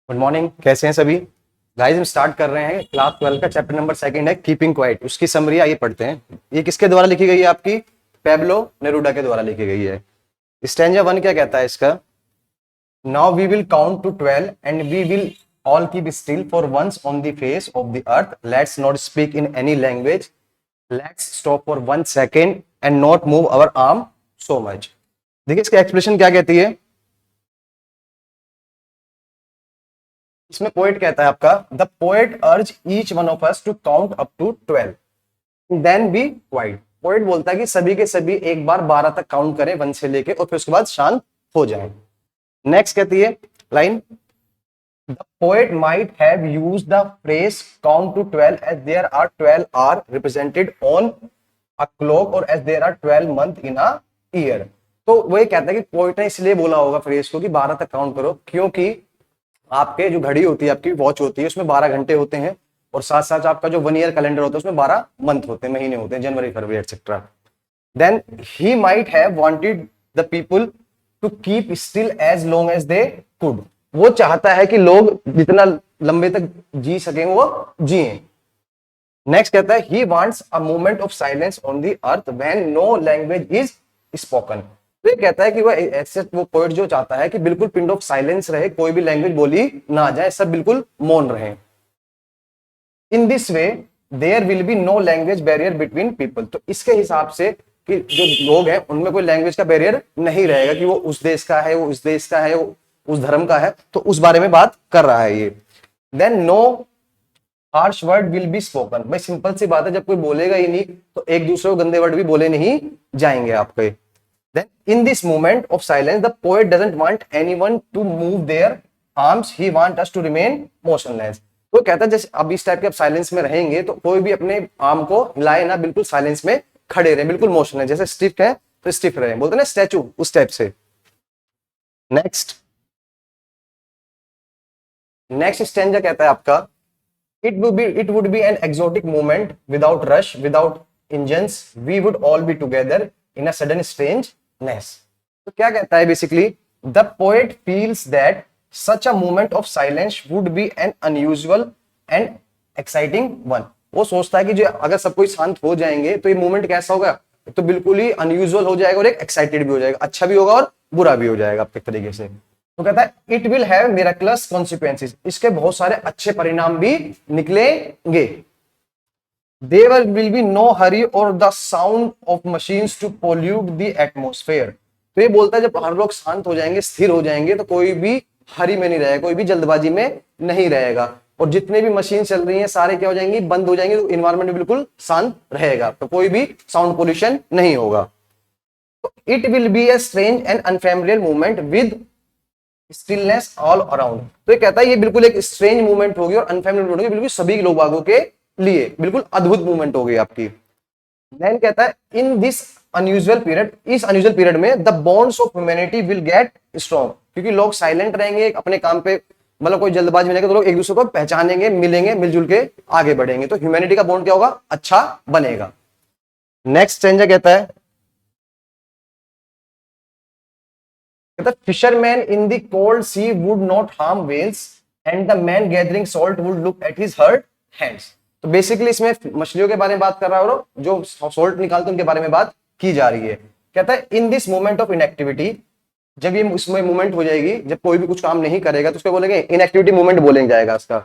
Good morning, कैसे हैं सभी। गाइस हम स्टार्ट कर रहे हैं क्लास 12 का चैप्टर नंबर सेकंड है कीपिंग क्वाइट। उसकी समरी आइए पढ़ते हैं। ये किसके द्वारा लिखी गई है? आपकी पेब्लो नेरूडा के द्वारा लिखी गई है। स्टैंजा 1 क्या कहता है इसका? Now we will count to 12 and we will all keep still for once on the face of the earth. Let's not speak in any language. Let's stop for 1 second and not move our arm so much. देखिए इसका expression क्या कहती है। इसमें poet कहता है आपका, the poet urge each one of us to count up to 12 then be quiet. Poet बोलता है कि सभी के सभी एक बार 12 तक काउंट करें, 1 से लेके, और फिर उसके बाद शांत हो जाएं। नेक्स्ट कहती है line, the poet might have used the phrase count to 12 as there are 12 are represented on a clock और as there are 12 month in a year. तो वो ये कहता है कि पोएट ने इसलिए बोला होगा फ्रेज को कि 12 तक काउंट करो, क्योंकि आपके जो घड़ी होती है, आपकी वॉच होती है, उसमें 12 घंटे होते हैं, और साथ साथ आपका जो 1 ईयर कैलेंडर होता है उसमें 12 मंथ होते हैं, महीने होते हैं, जनवरी फरवरी etcetera. Then he might have wanted the people to keep still as long as they could. वो चाहता है कि लोग जितना लंबे तक जी सकें वो जिए। नेक्स्ट कहता है, he wants a moment of silence on the earth when no language is spoken. तो ये कहता है कि वो पोएट जो चाहता है कि बिल्कुल पिंड ऑफ साइलेंस रहे, कोई भी लैंग्वेज बोली ना जाए, सब बिल्कुल मौन रहे। In this way there will be no language barrier between people. तो इसके हिसाब से कि जो लोग हैं उनमें कोई लैंग्वेज का बैरियर नहीं रहेगा, कि वो उस देश का है, वो उस देश का है, वो उस धर्म का है, तो उस बारे में बात कर रहा है ये। Then no harsh word will be spoken. भाई सिंपल सी बात है, जब कोई बोलेगा ही नहीं तो एक दूसरे को गंदे वर्ड भी बोले नहीं जाएंगे आपके। Then, in this moment of silence, the poet doesn't want anyone to move their arms. He wants us to remain motionless. तो कहता है जैसे अब इस टाइप के आप साइलेंस में रहेंगे तो कोई भी अपने आर्म को हिलाए ना, बिल्कुल साइलेंस में खड़े रहे, बिल्कुल मोशन है, जैसे स्टिफ है तो स्टिफ रहे, बोलते हैं ना स्टैचू, उस टाइप से। नेक्स्ट स्टैंजा कहता है आपका, it would be an exotic moment without rush, without engines. We would all be together in a sudden strangeness. तो क्या कहता है basically, the poet feels that such a moment of silence would be N unusual and exciting one. वो सोचता है कि जो अगर सब कोई शांत हो जाएंगे तो ये मोमेंट कैसा होगा, तो बिल्कुल ही अनयूजुअल हो जाएगा और एक एक्साइटेड भी हो जाएगा, अच्छा भी होगा और बुरा भी हो जाएगा आपके तरीके से। तो कहता है it will have miracles consequences. इसके बहुत सारे अच्छे परिणाम भी निकलेंगे। There will be no hurry or the sound of machines to pollute the atmosphere. तो ये बोलता है जब हर लोग शांत हो जाएंगे, स्थिर हो जाएंगे, तो कोई भी हरी में नहीं रहेगा, कोई भी जल्दबाजी में नहीं रहेगा, और जितने भी मशीन चल रही हैं सारे क्या हो जाएंगी, बंद हो जाएंगे, तो इन्वायरमेंट बिल्कुल शांत रहेगा, तो कोई भी साउंड पोल्यूशन नहीं होगा। तो it will be a strange and unfamiliar movement with stillness all around. तो ये कहता है ये बिल्कुल एक स्ट्रेंज मूवमेंट होगी और अनफैमिलियर मूवमेंट होगी, बिल्कुल सभी लोग बागों के लिए बिल्कुल अद्भुत मूवमेंट होगी आपकी। देन कहता है इन दिस अनयूजुअल पीरियड, इस अनयूजुअल पीरियड में the bonds of humanity will get strong, क्योंकि लोग साइलेंट रहेंगे अपने काम पे, मतलब कोई जल्दबाजी में रहेगा तो लोग एक दूसरे को पहचानेंगे, मिलेंगे, मिलजुल के आगे बढ़ेंगे, तो ह्यूमैनिटी का बॉन्ड क्या होगा, अच्छा बनेगा। नेक्स्ट स्टैंजा कहता है, fisherman in the cold sea would not harm whales and the man gathering salt would look at his hurt hands. तो बेसिकली इसमें मछलियों के बारे में बात कर रहा है और जो सॉल्ट निकालते हैं उनके बारे में बात की जा रही है। कहता है in this moment of inactivity, जब ये उसमें मूवमेंट हो जाएगी, जब कोई भी कुछ काम नहीं करेगा तो उसको बोलेंगे इनएक्टिविटी मूवमेंट बोलेंगे जाएगा इसका।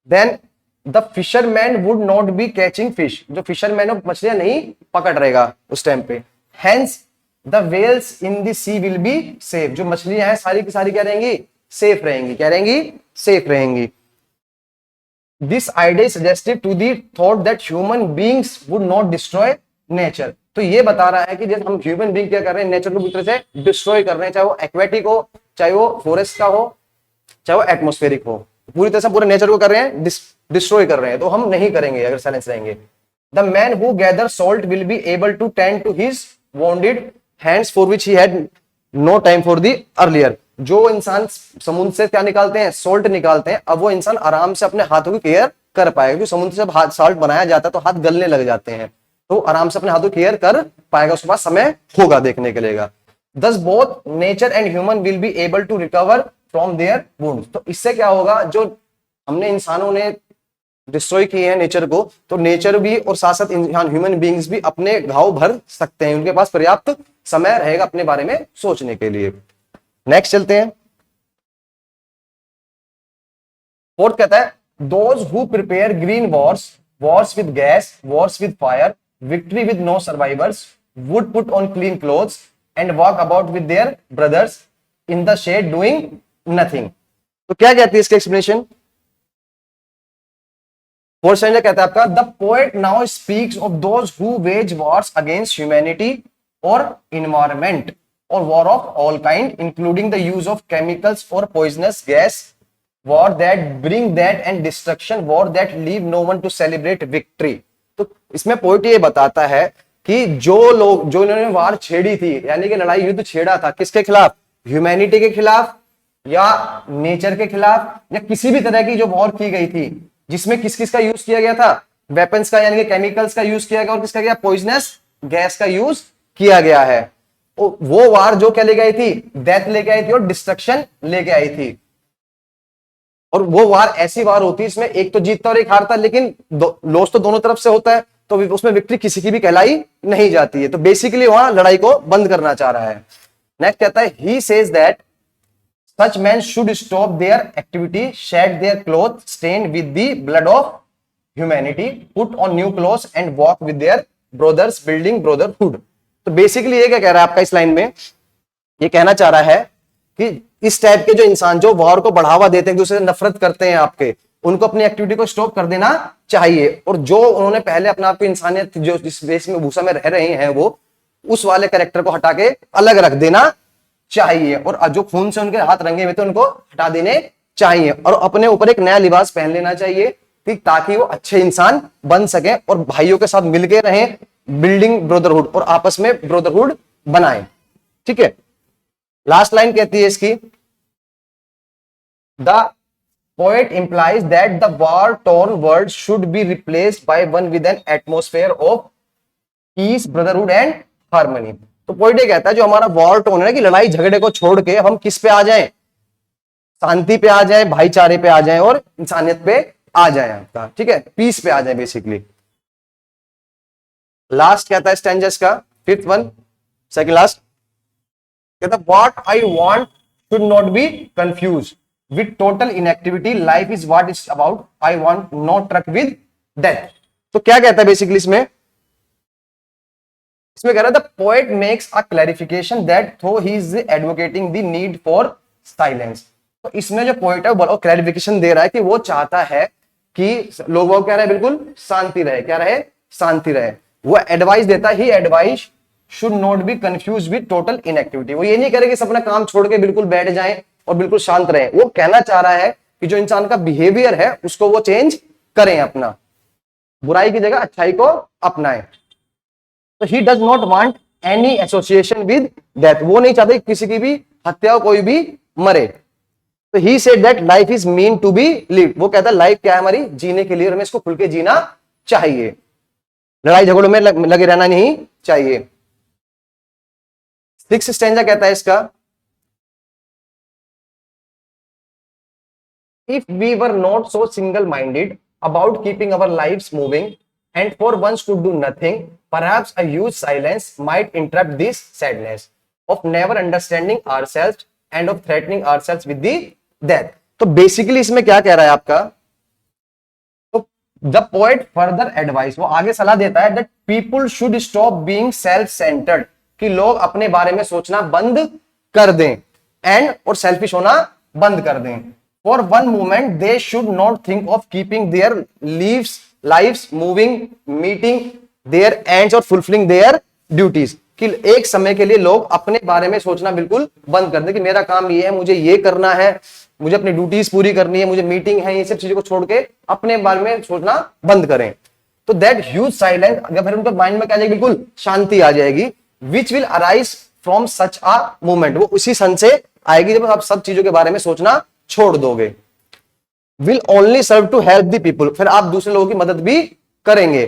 Then the fisherman would not be catching fish, जो फिशरमैन ऑफ मछलियां नहीं पकड़ रहेगा उस टाइम पे। Hence the whales in the sea will be safe, जो मछलियां हैं सारी की सारी क्या रहेंगी, सेफ रहेंगी, क्या रहेंगी, सेफ रहेंगी। This idea suggested to the thought that human beings would not destroy nature. तो ये बता रहा है कि जैसे हम ह्यूमन बीइंग क्या कर रहे हैं, नेचर को पूरी तरह से डिस्ट्रॉय कर रहे हैं, चाहे वो एक्वेटिक हो, चाहे वो फॉरेस्ट का हो, चाहे वो एटमॉस्फेरिक हो, पूरी तरह से पूरे नेचर को कर रहे हैं, डिस्ट्रॉय कर रहे हैं, तो हम नहीं करेंगे अगर साइलेंस रहेंगे। The man who gather salt will be able to tend to his wounded hands for which he had no time for the earlier. जो इंसान समुद्र से क्या निकालते हैं, सॉल्ट निकालते हैं, अब वो इंसान आराम से अपने हाथों की केयर कर पाएगा, क्योंकि समुद्र से जब हाथ सॉल्ट बनाया जाता है तो हाथ गलने लग जाते हैं, तो आराम से अपने हाथों की केयर कर पाएगा, उसके पास समय होगा देखने के लिए। Thus both nature and human will be able to recover from their wounds. तो इससे क्या होगा, जो हमने इंसानों ने डिस्ट्रॉय किए हैं नेचर को, तो नेचर भी और साथ साथ इंसान ह्यूमन बीइंग्स भी अपने घाव भर सकते हैं, उनके पास पर्याप्त समय रहेगा अपने बारे में सोचने के लिए। नेक्स्ट चलते हैं। फोर्थ कहता है those who prepare green wars, wars with gas, wars with fire, victory with no survivors, would put on clean clothes and walk about with their brothers in the shade doing nothing. तो क्या कहती है इसके explanation? Fourth stanza कहता है आपका the poet now speaks of those who wage wars against humanity और environment और war of all kind including the use of chemicals और poisonous gas, war that bring that end destruction, war that leave no one to celebrate victory. तो इसमें poet ये बताता है कि जो लोग, जो इन्होंने वार छेड़ी थी, यानी कि लड़ाई युद्ध छेड़ा था, किसके खिलाफ? ह्यूमैनिटी के खिलाफ या नेचर के खिलाफ, या किसी भी तरह की जो वॉर की गई थी जिसमें किस किस का यूज किया गया था? वेपन्स का, यानी कि केमिकल्स का यूज किया गया, और किसका गया? पॉइजनस गैस का यूज किया गया है। वो वार जो क्या लेके आई थी? डेथ लेके आई थी और डिस्ट्रक्शन लेके आई थी। और वो वार ऐसी वार होती है इसमें एक तो जीतता और एक हारता, लेकिन लॉस तो दोनों तरफ से होता है, तो उसमें विक्ट्री किसी की भी कहलाई नहीं जाती है। तो बेसिकली वहां लड़ाई को बंद करना चाह रहा है। नेक्स्ट कहता है he says that such men should stop their activity, shed their clothes stained with the blood of humanity, put on new clothes and walk with their brothers building brotherhood। तो बेसिकली ये क्या कह रहा है आपका इस लाइन में? ये कहना चाह रहा है कि इस टाइप के जो इंसान जो वॉर को बढ़ावा देते हैं, दूसरे से नफरत करते हैं आपके, उनको अपनी एक्टिविटी को स्टॉप कर देना चाहिए, और जो उन्होंने पहले अपना आपकी इंसानियत जो जिस देश में भूसा में रह रहे हैं वो उस वाले कैरेक्टर को हटा के अलग रख देना चाहिए, और जो खून से उनके हाथ रंगे हुए थे उनको हटा देने चाहिए, और अपने ऊपर एक नया लिबास पहन लेना चाहिए ताकि वो अच्छे इंसान बन सके और भाइयों के साथ मिलके रहें, बिल्डिंग ब्रदरहुड, और आपस में ब्रदरहुड बनाएं। ठीक है, लास्ट लाइन कहती है इसकी the poet implies that the war torn world should be replaced by one with N atmosphere of peace, brotherhood and harmony. तो पोएट ये कहता है जो हमारा वॉर टोन है कि लड़ाई झगड़े को छोड़ के हम किस पे आ जाएं? शांति पे आ जाएं, भाईचारे पे आ जाएं और इंसानियत पे आ जाएं आपका। ठीक है, पीस पे आ जाएं बेसिकली। लास्ट कहता है स्टैंजर्स का फिफ्थ वन, सेकंड लास्ट कहता what I want should not be confused with total inactivity, life is what is about, I want not truck with death. तो क्या कहता है बेसिकली इसमें कह रहा है the poet makes a clarification that though he is advocating the need for silence. तो इसमें जो पोएट है वो क्लैरिफिकेशन दे रहा है कि वो चाहता है कि लोगों को क्या रहे, बिल्कुल शांति रहे, क्या रहे? शांति रहे। वो एडवाइस देता है, he advice should not be confused with total inactivity. वो ये नहीं करे कि सब अपना काम छोड़ के बिल्कुल बैठ जाएं और बिल्कुल शांत रहे। वो कहना चाह रहा है कि जो इंसान का बिहेवियर है उसको वो चेंज करें, अपना बुराई की जगह अच्छाई को अपनाएं। तो he does not want any association with death. वो नहीं चाहते किसी की भी हत्या, कोई भी मरे। तो he said that life is mean to be lived. वो कहता है लाइफ क्या है हमारी? जीने के लिए, और हमें इसको खुल के जीना चाहिए, लड़ाई झगड़ों में लगे रहना नहीं चाहिए। सिक्स्थ स्टैंजा कहता है इसका if we were not so single minded about keeping our lives moving and for once to do nothing, perhaps a huge silence might interrupt this sadness of never understanding ourselves and of threatening ourselves with the death। तो basically इसमें क्या कह रहा है आपका? तो the poet further advice, वो आगे सलाह देता है that people should stop being self centred, कि लोग अपने बारे में सोचना बंद कर दें एंड और सेल्फिश होना बंद कर दें। For one moment they should not think of keeping their lives moving, meeting their ends और fulfilling their duties। कि एक समय के लिए लोग अपने बारे में सोचना बिल्कुल बंद कर दें कि मेरा काम ये है, मुझे ये करना है, मुझे अपनी ड्यूटीज पूरी करनी है, मुझे मीटिंग है, ये सब चीजों को छोड़ के अपने बारे में सोचना बंद करें। तो दैट ह्यूज साइलेंस, अगर फिर उनके माइंड में क्या आ जाएगी? बिल्कुल शांति आ जाएगी। Which will arise from such a moment, वो उसी क्षण से आएगी जब आप सब चीजों के बारे में सोचना छोड़ दोगे। will only serve to help the people, फिर आप दूसरे लोगों की मदद भी करेंगे।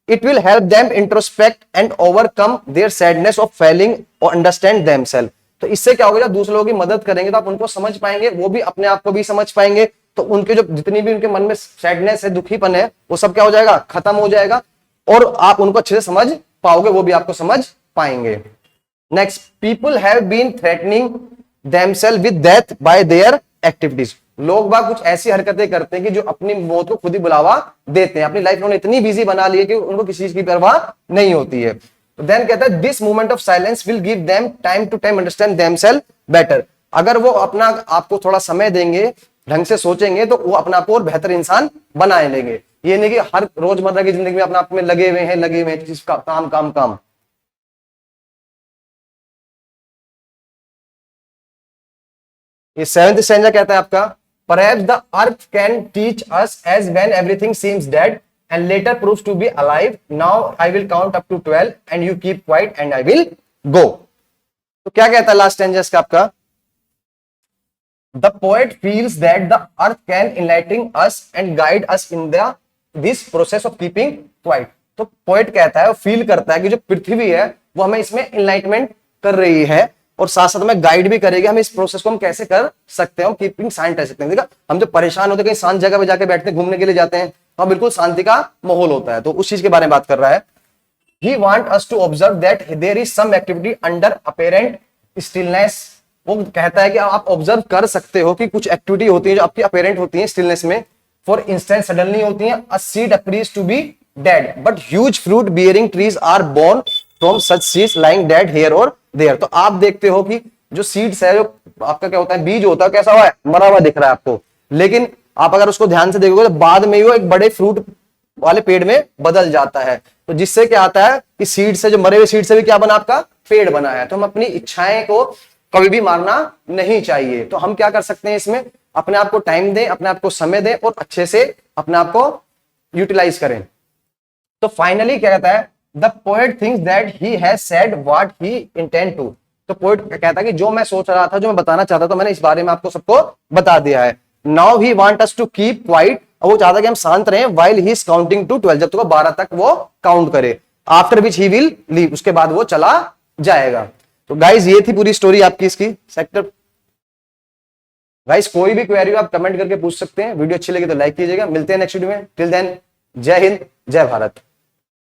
It will help them introspect and overcome their sadness of failing or understand themselves। तो इससे क्या होगा, जब दूसरे लोगों की मदद करेंगे तो आप उनको समझ पाएंगे, वो भी अपने आप को भी समझ पाएंगे, तो उनके जो जितनी भी उनके मन में सैडनेस है, दुखीपन है, वो सब क्या हो जाएगा, खत्म हो जाएगा, और आप उनको अच्छे से समझ पाओगे, वो भी आपको समझ पाएंगे। Next, people have been threatening themself with death by their activities. लोग बाग कुछ ऐसी हरकतें करते हैं कि जो अपनी मौत को खुद ही बुलावा देते हैं, अपनी लाइफ उन्होंने इतनी बिजी बना ली है कि उनको किसी चीज की परवाह नहीं होती है। तो देन कहता है this moment of silence will give them time to time understand themself better. अगर वो अपना आपको थोड़ा समय देंगे, ढंग से सोचेंगे, तो वो अपना आप को और बेहतर इंसान बनाए लेंगे। ये नहीं कि हर रोजमर्रा की जिंदगी में अपने आप में लगे हुए हैं चीज का काम काम काम। ये सेवेंथ स्टैंजा कहता है आपका, perhaps the earth can teach us as when everything seems dead and later proves to be alive. Now I will count up to 12 and you keep quiet and I will go. तो क्या कहता है last stanza का आपका, the poet feels that the earth can enlightening us and guide us in the this process of keeping quiet. तो poet कहता है, feel करता है कि जो पृथ्वी है वो हमें इसमें इनलाइटमेंट कर रही है और साथ साथ में गाइड भी करेगी, हम इस प्रोसेस को हम कैसे कर सकते हैं, कीपिंग शांत रह सकते हैं। देखा, हम जो परेशान होते हैं, कहीं शांत जगह पे जाके बैठते हैं, घूमने के लिए जाते हैं, तो बिल्कुल शांति का माहौल होता है। तो उस चीज के बारे में बात कर रहा है। He want us to observe that there is some activity under apparent stillness। वो कहता है कि आप ऑब्जर्व कर सकते हो कि कुछ एक्टिविटी होती है जो आपकी अपेरेंट होती है स्टिलनेस में। फॉर इंस्टेंस सडनली होती है, a seed appears to be dead but huge fruit bearing trees are born from such seeds lying dead here or there। तो आप देखते हो कि जो सीड्स है, जो आपका क्या होता है, बीज होता है, कैसा हुआ है, मरा हुआ दिख रहा है आपको, लेकिन आप अगर उसको ध्यान से देखोगे तो बाद में वो एक बड़े फ्रूट वाले पेड़ में बदल जाता है। तो जिससे क्या आता है कि सीड से, जो मरे हुए सीड से भी क्या बना, आपका पेड़ बना है। तो हम अपनी इच्छाएं को कभी भी मारना नहीं चाहिए। तो हम क्या कर सकते हैं इसमें, अपने आप को टाइम दें, अपने आप को समय दें और अच्छे से अपने आप को यूटिलाइज करें। तो फाइनली क्या कहता है, the poet thinks that he has said what he intend to. तो पोएट कहता है कि जो मैं सोच रहा था, जो मैं बताना चाहता था, मैंने इस बारे में आपको सबको बता दिया है। Now he want us to keep quiet. वो चाहता है कि हम शांत रहें, while he is counting to 12, जब तक वो 12 तक वो काउंट करे। After which he will leave, उसके बाद वो चला जाएगा। तो गाइज ये थी पूरी स्टोरी आपकी इसकी सेक्टर। गाइज कोई भी क्वेरी हो आप कमेंट करके पूछ सकते हैं। वीडियो अच्छी लगी तो लाइक कीजिएगा। मिलते हैं नेक्स्ट वीडियो में। टिल देन, जय हिंद, जय भारत।